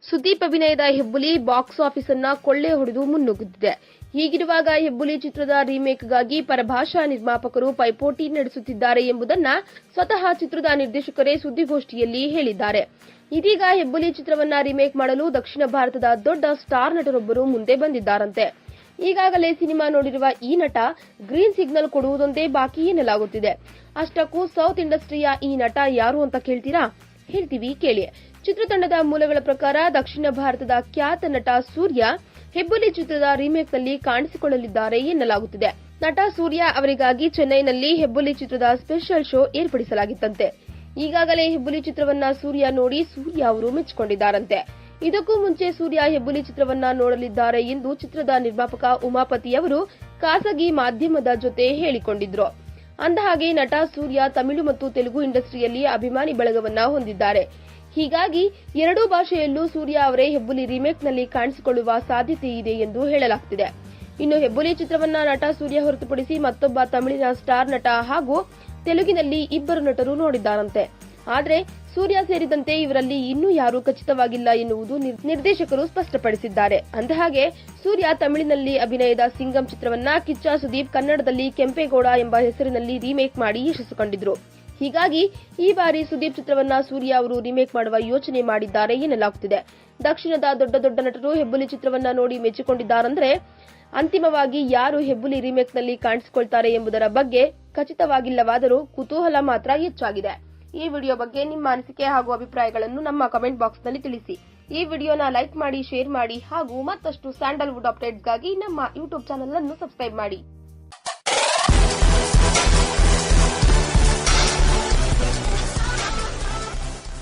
ಸುದೀಪ್ ಅಭಿನಯದ ಹೆಬ್ಬುಲಿ box office ಅನ್ನ ಕೊಳ್ಳೆ ಹೊಡೆದು ಮುನ್ನುಗ್ಗುತ್ತಿದೆ. ಹೀಗಿರುವಾಗ ಹೆಬ್ಬುಲಿ ಚಿತ್ರದ ರೀಮೇಕ್ಗಾಗಿ ಪರಭಾಷಾ ನಿರ್ಮಾಪಕರು ಪೈಪೋಟಿ ನಡೆಸುತ್ತಿದ್ದಾರೆ ಎಂಬುದನ್ನ ಸ್ವತಃ ಚಿತ್ರದ ನಿರ್ದೇಶಕರೇ ಸುದ್ದಿಗೋಷ್ಠಿಯಲ್ಲಿ ಹೇಳಿದ್ದಾರೆ. ಇದೀಗ ಹೆಬ್ಬುಲಿ ಚಿತ್ರವನ್ನ ರೀಮೇಕ್ ಮಾಡಲು ದಕ್ಷಿಣ ಭಾರತದ ದೊಡ್ಡ ಸ್ಟಾರ್ ನಟರೊಬ್ಬರು ಮುಂದೆ ಬಂದಿದ್ದಾರಂತೆ. ಈಗಾಗಲೇ ಸಿನಿಮಾ ನೋಡಿರುವ ಈ ನಟ ಗ್ರೀನ್ ಸಿಗ್ನಲ್ ಕೊಡುವುದೊಂದೇ ಬಾಕಿ ಎನ್ನಲಾಗುತ್ತಿದೆ. ಅಷ್ಟಕ್ಕೂ ಸೌತ್ ಇಂಡಸ್ಟ್ರಿಯ ಈ ನಟ ಯಾರು ಅಂತ ಕೇಳ್ತೀರಾ? ಹೇಳ್ತೀವಿ ಕೇಳಿ. ಚಿತ್ರತಂಡದ ಮೂಲಗಳ ಪ್ರಕಾರ ದಕ್ಷಿಣ ಭಾರತದ ಖ್ಯಾತ ನಟ ಸೂರ್ಯ ಹೆಬ್ಬುಲಿ ಚಿತ್ರದ ರೀಮೇಕ್ನಲ್ಲಿ ಕಾಣಿಸಿಕೊಳ್ಳಲಿದ್ದಾರೆ ಎನ್ನಲಾಗುತ್ತಿದೆ. ನಟ ಸೂರ್ಯ ಅವರಿಗಾಗಿ ಚೆನ್ನೈನಲ್ಲಿ ಹೆಬ್ಬುಲಿ ಚಿತ್ರದ ಸ್ಪೆಷಲ್ ಶೋ ಏರ್ಪಡಿಸಲಾಗಿತ್ತಂತೆ. ಈಗಾಗಲೇ ಹೆಬ್ಬುಲಿ ಚಿತ್ರವನ್ನ ಸೂರ್ಯ ನೋಡಿ ಸೂರ್ಯ ಅವರು ಮೆಚ್ಚಿಕೊಂಡಿದ್ದಾರಂತೆ. ಇದಕ್ಕೂ ಮುಂಚೆ ಸೂರ್ಯ ಹೆಬ್ಬುಲಿ ಚಿತ್ರವನ್ನ ನೋಡಲಿದ್ದಾರೆ ಎಂದು ಚಿತ್ರದ ನಿರ್ಮಾಪಕ ಉಮಾಪತಿ ಅವರು ಖಾಸಗಿ ಮಾಧ್ಯಮದ ಜೊತೆ ಹೇಳಿಕೊಂಡಿದ್ರು. ಅಂದಹಾಗೆ ನಟ ಸೂರ್ಯ ತಮಿಳು ಮತ್ತು ತೆಲುಗು ಇಂಡಸ್ಟ್ರಿಯಲ್ಲಿ ಅಭಿಮಾನಿ ಬಳಗವನ್ನ ಹೊಂದಿದ್ದಾರೆ. ಹೀಗಾಗಿ ಎರಡೂ ಭಾಷೆಯಲ್ಲೂ ಸೂರ್ಯ ಅವರೇ ಹೆಬ್ಬುಲಿ ರೀಮೇಕ್ನಲ್ಲಿ ಕಾಣಿಸಿಕೊಳ್ಳುವ ಸಾಧ್ಯತೆ ಇದೆ ಎಂದು ಹೇಳಲಾಗುತ್ತಿದೆ. ಇನ್ನು ಹೆಬ್ಬುಲಿ ಚಿತ್ರವನ್ನ ನಟ ಸೂರ್ಯ ಹೊರತುಪಡಿಸಿ ಮತ್ತೊಬ್ಬ ತಮಿಳಿನ ಸ್ಟಾರ್ ನಟ ಹಾಗೂ ತೆಲುಗಿನಲ್ಲಿ ಇಬ್ಬರು ನಟರು ನೋಡಿದ್ದಾರಂತೆ. ಆದರೆ ಸೂರ್ಯ ಸೇರಿದಂತೆ ಇವರಲ್ಲಿ ಇನ್ನೂ ಯಾರೂ ಖಚಿತವಾಗಿಲ್ಲ ಎನ್ನುವುದು ನಿರ್ದೇಶಕರು ಸ್ಪಷ್ಟಪಡಿಸಿದ್ದಾರೆ. ಅಂದಹಾಗೆ ಸೂರ್ಯ ತಮಿಳಿನಲ್ಲಿ ಅಭಿನಯದ ಸಿಂಗಂ ಚಿತ್ರವನ್ನ ಕಿಚ್ಚ ಸುದೀಪ್ ಕನ್ನಡದಲ್ಲಿ ಕೆಂಪೇಗೌಡ ಎಂಬ ಹೆಸರಿನಲ್ಲಿ ರೀಮೇಕ್ ಮಾಡಿ ಯಶಸ್ಸು ಕಂಡಿದ್ರು. ಹೀಗಾಗಿ ಈ ಬಾರಿ ಸುದೀಪ್ ಚಿತ್ರವನ್ನ ಸೂರ್ಯ ಅವರು ರೀಮೇಕ್ ಮಾಡುವ ಯೋಚನೆ ಮಾಡಿದ್ದಾರೆ ಎನ್ನಲಾಗುತ್ತಿದೆ. ದಕ್ಷಿಣದ ದೊಡ್ಡ ದೊಡ್ಡ ನಟರು ಹೆಬ್ಬುಲಿ ಚಿತ್ರವನ್ನ ನೋಡಿ ಮೆಚ್ಚಿಕೊಂಡಿದ್ದಾರಂದ್ರೆ ಅಂತಿಮವಾಗಿ ಯಾರು ಹೆಬ್ಬುಲಿ ರೀಮೇಕ್ನಲ್ಲಿ ಕಾಣಿಸಿಕೊಳ್ತಾರೆ ಎಂಬುದರ ಬಗ್ಗೆ ಖಚಿತವಾಗಿಲ್ಲವಾದರೂ ಕುತೂಹಲ ಮಾತ್ರ ಹೆಚ್ಚಾಗಿದೆ. ಈ ವಿಡಿಯೋ ಬಗ್ಗೆ ನಿಮ್ಮ ಅನಿಸಿಕೆ ಹಾಗೂ ಅಭಿಪ್ರಾಯಗಳನ್ನು ನಮ್ಮ ಕಮೆಂಟ್ ಬಾಕ್ಸ್ನಲ್ಲಿ ತಿಳಿಸಿ. ಈ ವಿಡಿಯೋನ ಲೈಕ್ ಮಾಡಿ, ಶೇರ್ ಮಾಡಿ ಹಾಗೂ ಮತ್ತಷ್ಟು ಸ್ಯಾಂಡಲ್ವುಡ್ ಅಪ್ಡೇಟ್ಸ್ಗಾಗಿ ನಮ್ಮ ಯೂಟ್ಯೂಬ್ ಚಾನೆಲ್ ಅನ್ನು ಸಬ್ಸ್ಕ್ರೈಬ್ ಮಾಡಿ.